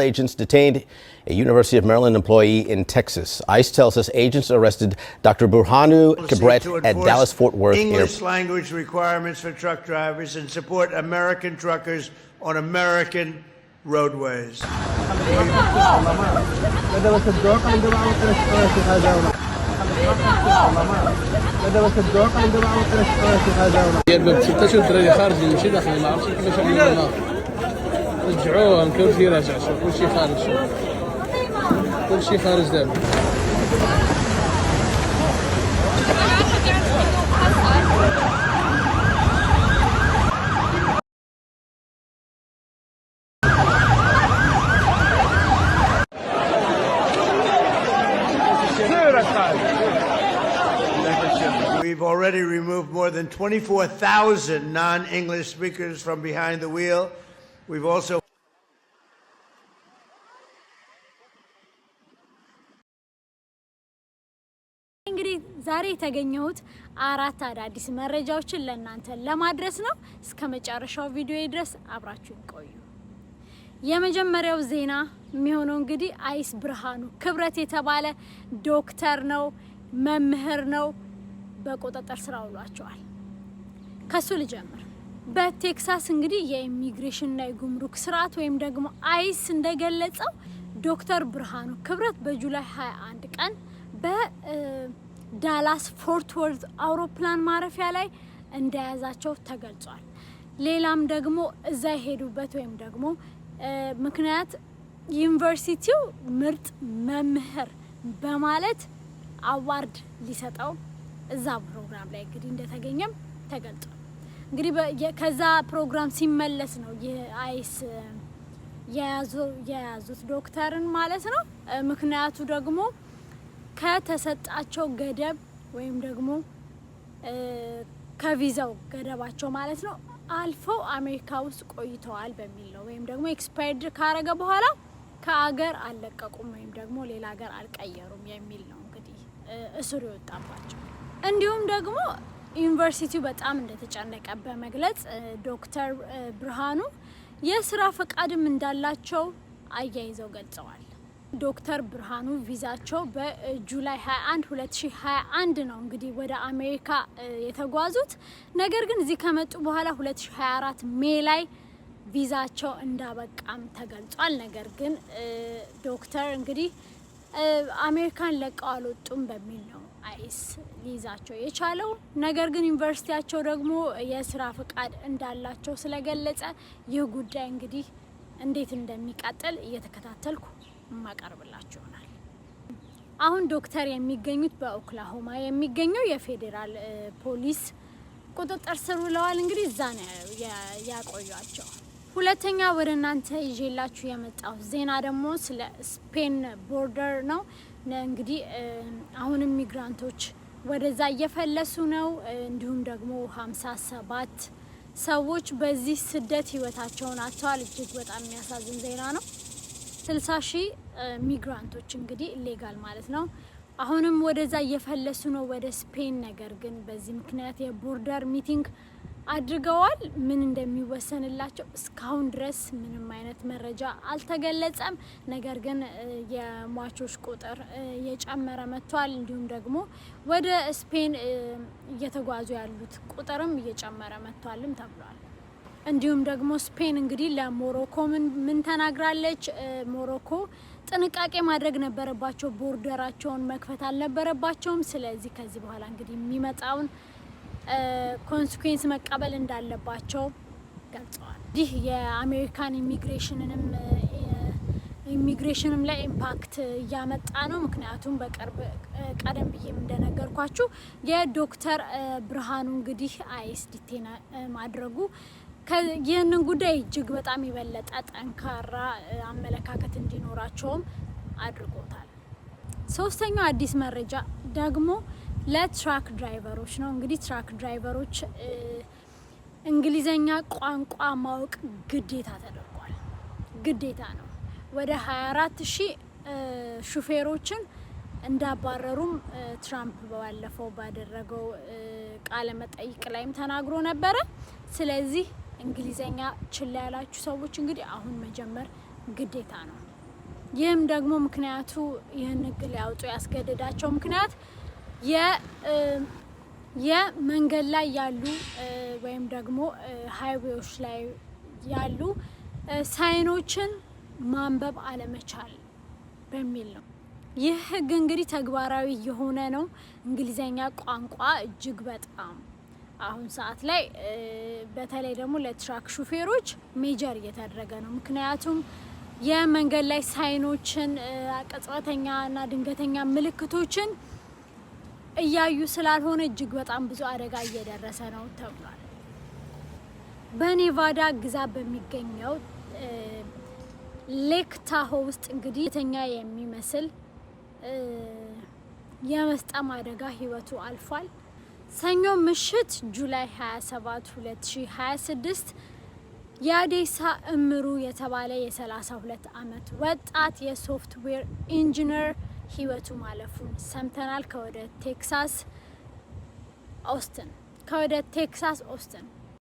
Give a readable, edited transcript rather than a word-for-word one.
Agents detained a University of Maryland employee in Texas. ICE tells us agents arrested Dr. Burhanu Kibret at Dallas-Fort Worth English language requirements for truck drivers and support American truckers on American roadways. رجعوهم كل شيء راجع شوف كل شيء خارج كل شيء خارج دابا We've already removed more than 24,000 non-English speakers from behind the wheel. We've also እንግዲህ ዛሬ የተገኘሁት አራት አዳዲስ መረጃዎችን ለእናንተ ለማድረስ ነው። እስከ መጨረሻው ቪዲዮ ድረስ አብራችሁን ቆዩ። የመጀመሪያው ዜና የሚሆነው እንግዲህ አይስ ብርሃኑ ክብረት የተባለ ዶክተር ነው፣ መምህር ነው፣ በቁጥጥር ስር ውሏቸዋል። ከሱ ልጀምር። በቴክሳስ እንግዲህ የኢሚግሬሽን እና የጉምሩክ ስርዓት ወይም ደግሞ አይስ እንደገለጸው ዶክተር ብርሃኑ ክብረት በጁላይ 21 ቀን በዳላስ ፎርት ወርዝ አውሮፕላን ማረፊያ ላይ እንደያዛቸው ተገልጿል። ሌላም ደግሞ እዛ የሄዱበት ወይም ደግሞ ምክንያት ዩኒቨርሲቲው ምርጥ መምህር በማለት አዋርድ ሊሰጠው እዛ ፕሮግራም ላይ እንግዲህ እንደተገኘም ተገልጿል። እንግዲህ ከዛ ፕሮግራም ሲመለስ ነው የአይስ የያዙት ዶክተርን ማለት ነው። ምክንያቱ ደግሞ ከተሰጣቸው ገደብ ወይም ደግሞ ከቪዛው ገደባቸው ማለት ነው አልፈው አሜሪካ ውስጥ ቆይተዋል በሚል ነው። ወይም ደግሞ ኤክስፓየርድ ካረገ በኋላ ከአገር አልለቀቁም ወይም ደግሞ ሌላ ሀገር አልቀየሩም የሚል ነው እንግዲህ እስር ይወጣባቸው። እንዲሁም ደግሞ ዩኒቨርሲቲው በጣም እንደተጨነቀ በመግለጽ ዶክተር ብርሃኑ የስራ ፈቃድም እንዳላቸው አያይዘው ገልጸዋል። ዶክተር ብርሃኑ ቪዛቸው በጁላይ 21 2021 ነው እንግዲህ ወደ አሜሪካ የተጓዙት። ነገር ግን እዚህ ከመጡ በኋላ 2024 ሜይ ላይ ቪዛቸው እንዳበቃም ተገልጿል። ነገር ግን ዶክተር እንግዲህ አሜሪካን ለቀው አልወጡም በሚል ነው አይስ ሊይዛቸው የቻለው። ነገር ግን ዩኒቨርሲቲያቸው ደግሞ የስራ ፍቃድ እንዳላቸው ስለገለጸ ይህ ጉዳይ እንግዲህ እንዴት እንደሚቀጥል እየተከታተልኩ ማቀርብላችሁ ይሆናል። አሁን ዶክተር የሚገኙት በኦክላሆማ የሚገኘው የፌዴራል ፖሊስ ቁጥጥር ስር ውለዋል። እንግዲህ እዛ ነው ያቆዩአቸው። ሁለተኛ ወደ እናንተ ይዤላችሁ የመጣው ዜና ደግሞ ስለ ስፔን ቦርደር ነው። እንግዲህ አሁንም ሚግራንቶች ወደዛ እየፈለሱ ነው። እንዲሁም ደግሞ 57 ሰዎች በዚህ ስደት ህይወታቸውን አጥተዋል። እጅግ በጣም የሚያሳዝን ዜና ነው። 60,000 ሚግራንቶች እንግዲህ ኢሌጋል ማለት ነው አሁንም ወደዛ እየፈለሱ ነው ወደ ስፔን። ነገር ግን በዚህ ምክንያት የቦርደር ሚቲንግ አድርገዋል። ምን እንደሚወሰንላቸው እስካሁን ድረስ ምንም አይነት መረጃ አልተገለጸም። ነገር ግን የሟቾች ቁጥር እየጨመረ መጥቷል። እንዲሁም ደግሞ ወደ ስፔን እየተጓዙ ያሉት ቁጥርም እየጨመረ መጥቷልም ተብሏል። እንዲሁም ደግሞ ስፔን እንግዲህ ለሞሮኮ ምን ተናግራለች? ሞሮኮ ጥንቃቄ ማድረግ ነበረባቸው፣ ቦርደራቸውን መክፈት አልነበረባቸውም። ስለዚህ ከዚህ በኋላ እንግዲህ የሚመጣውን ኮንሲኩዌንስ መቀበል እንዳለባቸው ገልጸዋል። ይህ የአሜሪካን ኢሚግሬሽንም ላይ ኢምፓክት እያመጣ ነው። ምክንያቱም በቅርብ ቀደም ብዬ እንደነገርኳችሁ የዶክተር ብርሃኑ እንግዲህ አይስ ዲቴን ማድረጉ ይህንን ጉዳይ እጅግ በጣም የበለጠ ጠንካራ አመለካከት እንዲኖራቸውም አድርጎታል። ሶስተኛው አዲስ መረጃ ደግሞ ለትራክ ድራይቨሮች ነው። እንግዲህ ትራክ ድራይቨሮች እንግሊዘኛ ቋንቋ ማወቅ ግዴታ ተደርጓል። ግዴታ ነው። ወደ 24,000 ሹፌሮችን እንዳባረሩም ትራምፕ ባለፈው ባደረገው ቃለ መጠይቅ ላይም ተናግሮ ነበረ። ስለዚህ እንግሊዘኛ ችላ ያላችሁ ሰዎች እንግዲህ አሁን መጀመር ግዴታ ነው። ይህም ደግሞ ምክንያቱ ይህን ህግ ሊያወጡ ያስገደዳቸው ምክንያት የመንገድ ላይ ያሉ ወይም ደግሞ ሃይዌዎች ላይ ያሉ ሳይኖችን ማንበብ አለመቻል በሚል ነው። ይህ ህግ እንግዲህ ተግባራዊ የሆነ ነው። እንግሊዘኛ ቋንቋ እጅግ በጣም አሁን ሰዓት ላይ በተለይ ደግሞ ለትራክ ሹፌሮች ሜጀር እየተደረገ ነው። ምክንያቱም የመንገድ ላይ ሳይኖችን ቅጽበተኛና ድንገተኛ ምልክቶችን እያዩ ስላልሆነ እጅግ በጣም ብዙ አደጋ እየደረሰ ነው ተብሏል። በኔቫዳ ግዛት በሚገኘው ሌክ ታሆ ውስጥ እንግዲህ የተኛ የሚመስል የመስጠም አደጋ ህይወቱ አልፏል። ሰኞ ምሽት ጁላይ 27 2026 ያዴሳ እምሩ የተባለ የ32 ዓመት ወጣት የሶፍትዌር ኢንጂነር ህይወቱ ማለፉን ሰምተናል። ከወደ ቴክሳስ ኦስትን